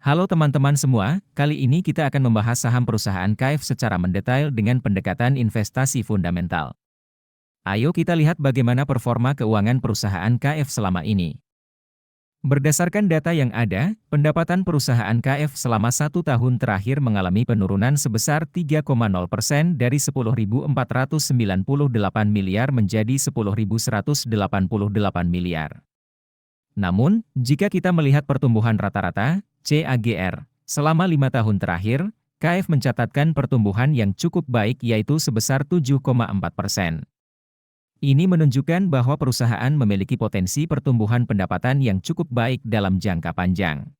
Halo teman-teman semua, kali ini kita akan membahas saham perusahaan KF secara mendetail dengan pendekatan investasi fundamental. Ayo kita lihat bagaimana performa keuangan perusahaan KF selama ini. Berdasarkan data yang ada, pendapatan perusahaan KF selama 1 tahun terakhir mengalami penurunan sebesar 3,0% dari 10.498 miliar menjadi 10.188 miliar. Namun, jika kita melihat pertumbuhan rata-rata, CAGR, selama 5 tahun terakhir, KF mencatatkan pertumbuhan yang cukup baik yaitu sebesar 7,4%. Ini menunjukkan bahwa perusahaan memiliki potensi pertumbuhan pendapatan yang cukup baik dalam jangka panjang.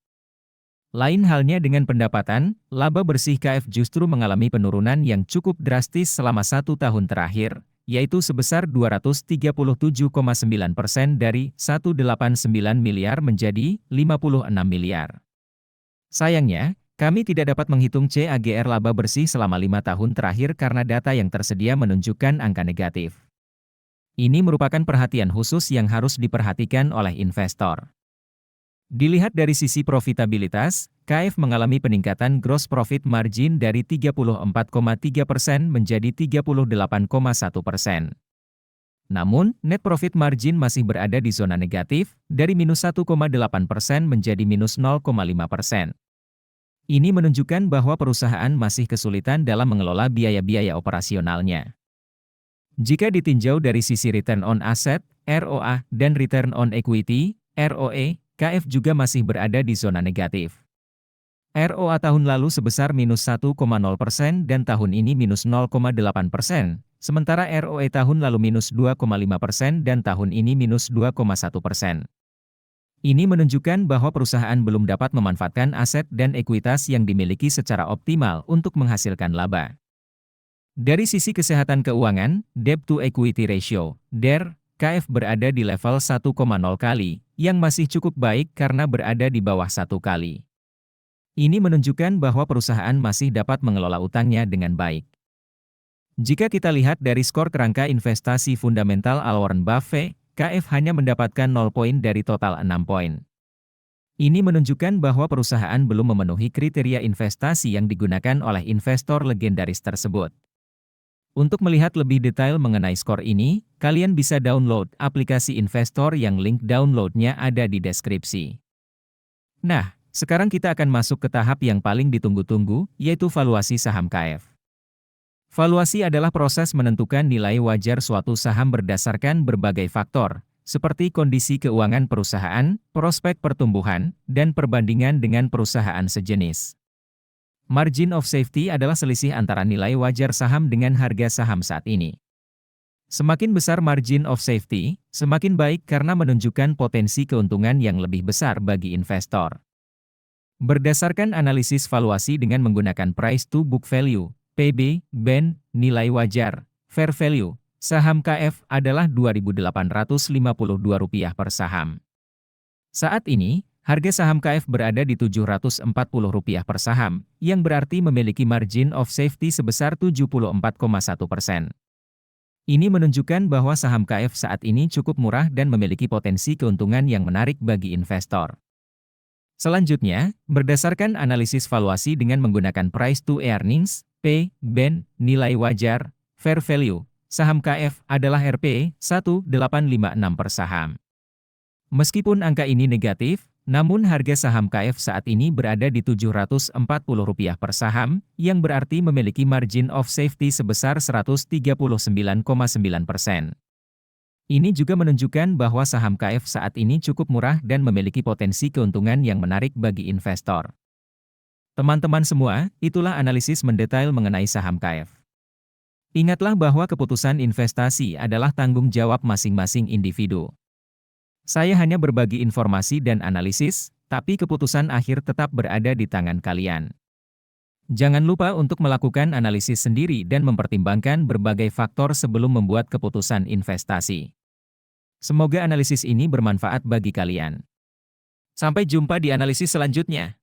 Lain halnya dengan pendapatan, laba bersih KF justru mengalami penurunan yang cukup drastis selama 1 tahun terakhir, yaitu sebesar 237,9% dari 189 miliar menjadi 56 miliar. Sayangnya, kami tidak dapat menghitung CAGR laba bersih selama 5 tahun terakhir karena data yang tersedia menunjukkan angka negatif. Ini merupakan perhatian khusus yang harus diperhatikan oleh investor. Dilihat dari sisi profitabilitas, KF mengalami peningkatan gross profit margin dari 34,3% menjadi 38,1%. Namun, net profit margin masih berada di zona negatif, dari minus 1,8% menjadi minus 0,5%. Ini menunjukkan bahwa perusahaan masih kesulitan dalam mengelola biaya-biaya operasionalnya. Jika ditinjau dari sisi return on asset, ROA, dan return on equity, ROE, KF juga masih berada di zona negatif. ROA tahun lalu sebesar minus 1,0% dan tahun ini minus 0,8%, sementara ROE tahun lalu minus 2,5% dan tahun ini minus 2,1%. Ini menunjukkan bahwa perusahaan belum dapat memanfaatkan aset dan ekuitas yang dimiliki secara optimal untuk menghasilkan laba. Dari sisi kesehatan keuangan, Debt to Equity Ratio, DER, KF berada di level 1,0 kali, yang masih cukup baik karena berada di bawah 1 kali. Ini menunjukkan bahwa perusahaan masih dapat mengelola utangnya dengan baik. Jika kita lihat dari skor kerangka investasi fundamental Warren Buffett, KF hanya mendapatkan 0 poin dari total 6 poin. Ini menunjukkan bahwa perusahaan belum memenuhi kriteria investasi yang digunakan oleh investor legendaris tersebut. Untuk melihat lebih detail mengenai skor ini, kalian bisa download aplikasi investor yang link downloadnya ada di deskripsi. Nah, sekarang kita akan masuk ke tahap yang paling ditunggu-tunggu, yaitu valuasi saham KF. Valuasi adalah proses menentukan nilai wajar suatu saham berdasarkan berbagai faktor, seperti kondisi keuangan perusahaan, prospek pertumbuhan, dan perbandingan dengan perusahaan sejenis. Margin of safety adalah selisih antara nilai wajar saham dengan harga saham saat ini. Semakin besar margin of safety, semakin baik karena menunjukkan potensi keuntungan yang lebih besar bagi investor. Berdasarkan analisis valuasi dengan menggunakan price to book value, PB, BEN, nilai wajar, fair value, saham KF adalah Rp2.852 per saham. Saat ini, harga saham KF berada di Rp740 per saham, yang berarti memiliki margin of safety sebesar 74,1%. Ini menunjukkan bahwa saham KF saat ini cukup murah dan memiliki potensi keuntungan yang menarik bagi investor. Selanjutnya, berdasarkan analisis valuasi dengan menggunakan price to earnings, P, BEN, nilai wajar, fair value, saham KF adalah Rp1.856 per saham. Meskipun angka ini negatif, namun harga saham KF saat ini berada di Rp740 per saham, yang berarti memiliki margin of safety sebesar 139,9%. Ini juga menunjukkan bahwa saham KF saat ini cukup murah dan memiliki potensi keuntungan yang menarik bagi investor. Teman-teman semua, itulah analisis mendetail mengenai saham KF. Ingatlah bahwa keputusan investasi adalah tanggung jawab masing-masing individu. Saya hanya berbagi informasi dan analisis, tapi keputusan akhir tetap berada di tangan kalian. Jangan lupa untuk melakukan analisis sendiri dan mempertimbangkan berbagai faktor sebelum membuat keputusan investasi. Semoga analisis ini bermanfaat bagi kalian. Sampai jumpa di analisis selanjutnya.